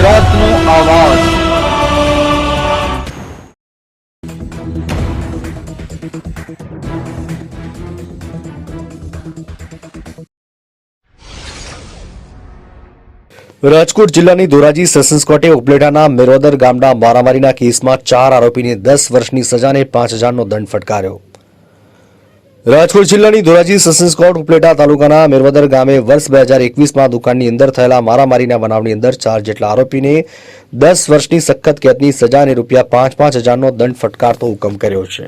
વિરોધનો અવાજ। રાજકોટ જિલ્લાની ધોરાજી સેશન્સ કોર્ટે ઉપલેટાના મેરોદર ગામના મારામારીના કેસમાં 4 આરોપીને 10 વર્ષની સજા અને 5,000નો દંડ ફટકાર્યો। રાજકોટ જિલ્લાની ધોરાજી સેશન્સ કોર્ટ ઉપલેટા તાલુકાના મેરવદર ગામે વર્ષ 2021માં દુકાનની અંદર થયેલા મારામારીના બનાવની અંદર 4 જેટલા આરોપીને 10 વર્ષની સખત કેદની સજા અને ₹5,000નો દંડ ફટકારતો હુકમ કર્યો છે।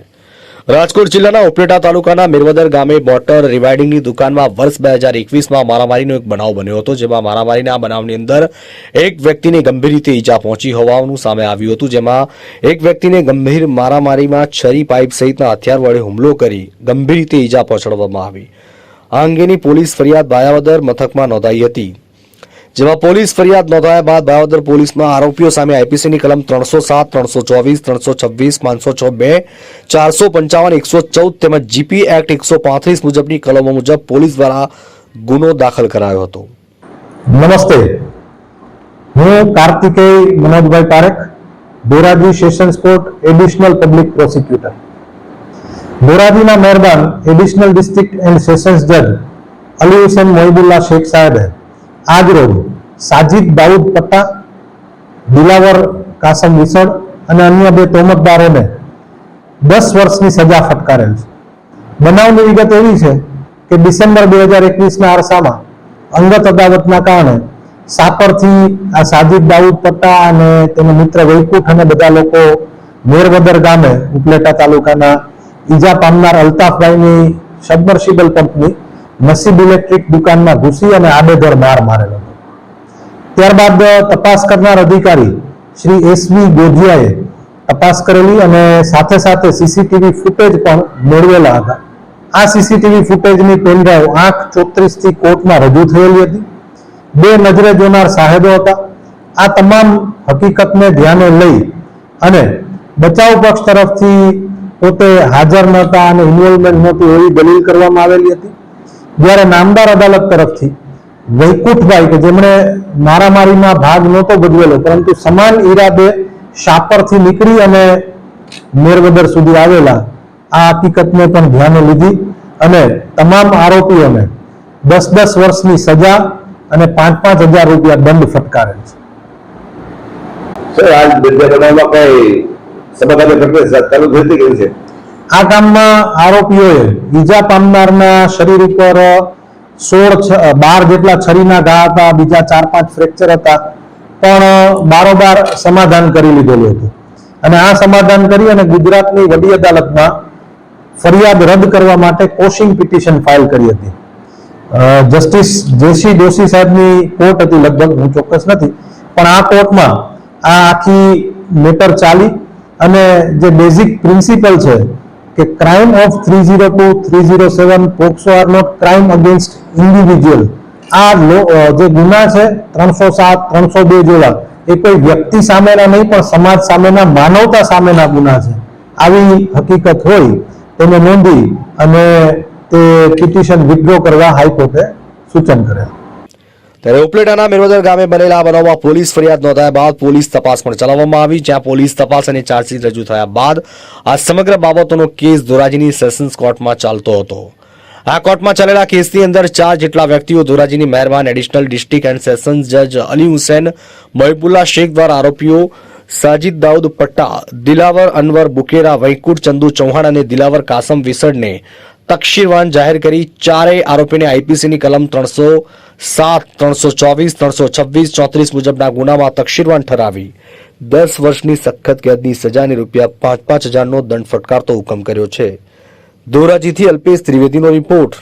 રાજકોટ જિલ્લાના ઉપલેટા તાલુકાના મેરવદર ગામે મોટર રિવાઇડિંગની દુકાનમાં વર્ષ 2021માં મારામારીનો એક બનાવ બન્યો હતો, જેમાં મારામારીના બનાવની અંદર એક વ્યક્તિને ગંભીર રીતે ઈજા પહોંચી હોવાનું સામે આવ્યું હતું, જેમાં એક વ્યક્તિને ગંભીર મારામારીમાં છરી, પાઇપ સહિતના હથિયાર વડે હુમલો કરી ગંભીર રીતે ઈજા પહોંચાડવામાં આવી। આ અંગેની પોલીસ ફરિયાદ ભાયાવદર મથકમાં નોંધાઈ હતી, જેમાં પોલીસ ફરિયાદ નોંધાયા બાદ ભાયાવદર પોલીસમાં આરોપીઓ સામે આઈપીસીની કલમ 307, 324, 326, 506(2), 455, 114 તેમજ જીપી એક્ટ 135 મુજબની કલમો મુજબ પોલીસ દ્વારા ગુનો દાખલ કરાયો હતો। નમસ્તે, હું Kartikeya Manojbhai Parekh, Dhoraji sessions court additional public prosecutor. ધોરાજીના મહેરબાન એડિશનલ ડિસ્ટ્રિક્ટ એન્ડ સેશન્સ જજ અલી હુસૈન મોહિબુલ્લા શેખ સાહેબે આજ રોજ સાજિદ દાઉદ પટ્ટા, દિલાવર કાસમ વિસડ અને અન્ય 2 તોમતદારોને 10 વર્ષની સજા ફટકારેલ છે। બનાવની વિગત એવી છે કે ડિસેમ્બર 2021ના અરસામાં અંગત અદાવતના કારણે સાપરથી આ સાજિદ દાઉદ પટ્ટા અને તેના મિત્ર વૈકુંઠ અને બધા લોકો મેરવદર ગામે ઉપલેટા તાલુકાના ઈજા પામનાર અલ્તાફભાઈની સબમર્સિબલ પંપની નસીબ ઇલેક્ટ્રિક દુકાનમાં ઘૂસી અને આડેધડ માર મારેલો હતો। ત્યારબાદ તપાસ કરનાર અધિકારી શ્રી એસવી ગોધિયાએ તપાસ કરેલી અને સાથે સાથે સીસીટીવી ફૂટેજ પણ મેળવેલા હતા। આ સીસીટીવી ફૂટેજની પેનડ્રાઈવ 8/34 થી કોર્ટમાં રજૂ થયેલી હતી। 2 નજરે જોનાર સાહેબો હતા। આ તમામ હકીકતને ધ્યાને લઈ અને બચાવ પક્ષ તરફથી પોતે હાજર નહોતા અને ઇન્વોલ્વમેન્ટ નહોતું એવી દલીલ કરવામાં આવેલી હતી, જ્યારે નામદાર અદાલત તરફથી વૈકુંઠભાઈ કે જેમણે મારામારીમાં ભાગ નહોતો ભજવેલો પરંતુ સમાન ઈરાદે શાપરથી નીકળી અને મેરવદર સુધી આવેલા, આ હકીકતને પણ ધ્યાને લીધી અને તમામ આરોપીઓને 10-10 વર્ષની સજા અને ₹5,000 દંડ ફટકારેલ છે। સર, આજ બનાવમાં કઈ સમાધાન પ્રક્રિયા ચાલુ થઈ ગઈ છે? આ કામમાં આરોપીઓએ ઈજા પામનારના શરીર ઉપર 12 જેટલા છરીના ઘા હતા, બીજા 4-5 ફ્રેક્ચર હતા, પણ બારોબાર સમાધાન કરી લીધેલું હતું અને આ સમાધાન કરી અને ગુજરાતની વડી અદાલતમાં ફરિયાદ રદ કરવા માટે કોશિંગ પિટિશન ફાઇલ કરી હતી। જસ્ટિસ જેસી દોશી સાહેબની કોર્ટ હતી, લગભગ હું ચોક્કસ નથી, પણ આ કોર્ટમાં આ આખી મેટર ચાલી અને જે બેઝિક પ્રિન્સિપલ છે કે crime of 302-307 POCSO are not crime against individual, આ જે ગુના છે 307-302 જેવા એ કોઈ વ્યક્તિ સામેના નહીં પણ સમાજ સામેના, માનવતા સામેના ગુના છે। આવી હકીકત હોય તેને નોંધી અને તે પિટિશન વિથડ્રો કરવા હાઈકોર્ટે સૂચન કરેલ। ત્યારે ઉપલેટાના મેરવદર ગામે બનેલા આ બનાવમાં પોલીસ ફરિયાદ નોંધાયા બાદ પોલીસ તપાસ પણ ચલાવવામાં આવી, જ્યાં પોલીસ તપાસ અને ચાર્જશીટ રજૂ થયા બાદ આ સમગ્ર બાબતોનો કેસ ધોરાજીની સેશન્સ કોર્ટમાં ચાલતો હતો। આ કોર્ટમાં ચાલેલા કેસની અંદર 4 જેટલા વ્યક્તિઓ ધોરાજીની મહેરબાન એડિશનલ ડિસ્ટ્રિક્ટ એન્ડ સેશન્સ જજ અલી હુસૈન મોહિબુલ્લા શેખ દ્વારા આરોપીઓ સાજિદ દાઉદ પટ્ટા, દિલાવર અનવર બુકેરા, વૈકુંઠ ચંદુ ચૌહાણ અને દિલાવર કાસમ વિસડને તકશીરવાન જાહેર કરી 4 આરોપીને આઈપીસીની કલમ 307, 324, 326, 34 મુજબના ગુનામાં તકશીરવાન ઠરાવી 10 વર્ષની સખત કેદની સજા અને ₹5,000નો દંડ ફટકારતો હુકમ કર્યો છે। ધોરાજીથી અલ્પેશ ત્રિવેદીનો રિપોર્ટ।